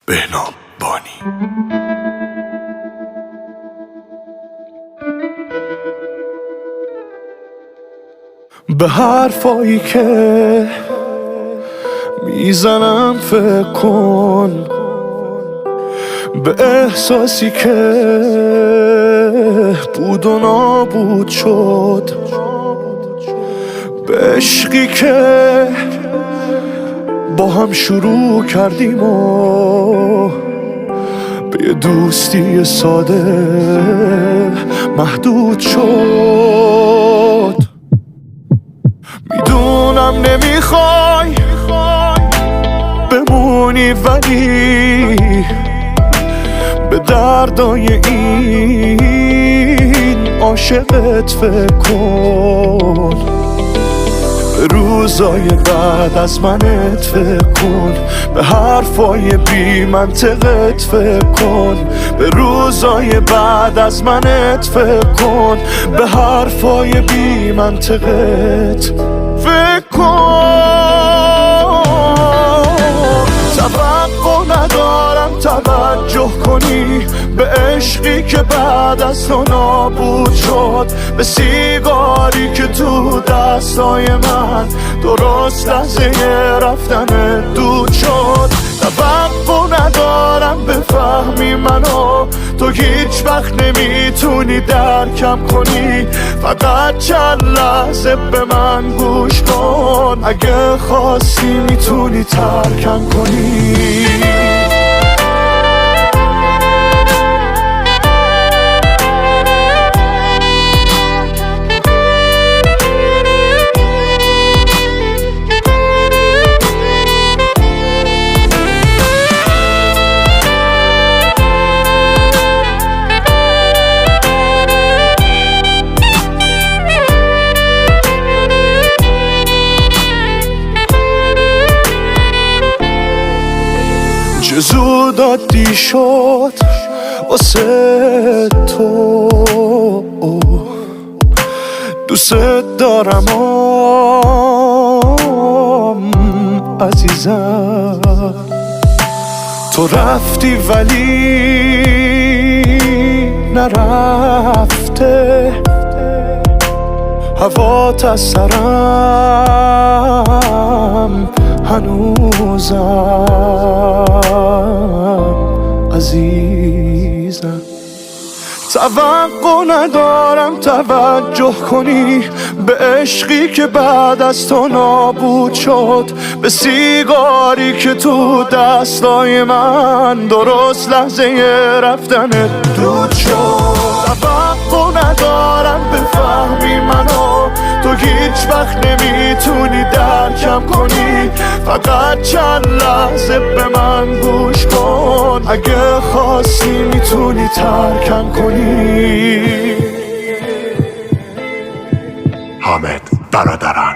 بهنام بانی. به حرفایی که میزنم فکر کن، به احساسی که بود و نابود شد، به عشقی که با هم شروع کردیم و به یه دوستی ساده محدود شد. میدونم نمیخوای بمونی، ولی به دردای این عاشقت فکر کن، به روزای بعد از منت فکر کن، به حرفای بی منطقت فکر کن، به روزای بعد از منت فکر کن، به حرفای بی منطقت فکر کن. توقع ندارم توجه کنی به عشقی که بعد از تو نابود شد، به سیگاری که تو دستای من درست لحظه رفتن دود شد. توقع ندارم بفهمی منو، تو هیچ وقت نمیتونی درکم کنی، فقط چند لحظه به من گوش کن، اگه خواستی میتونی ترکم کنی. چه زود عادی شد واسه تو، دوست دارم عزیزم. تو رفتی ولی نرفته، هوات از سرم هنوزم عزیزم. توقع ندارم توجه کنی به عشقی که بعد از تو نابود شد، به سیگاری که تو دستای من درست لحظه رفتن دود شد. توقع ندارم بفهمی منو، تو هیچ وقت نمیتونی درکم کنی، فقط چند لحظه به من گوش کن، اگه خواستی میتونی ترکم کنی. حامد برادران.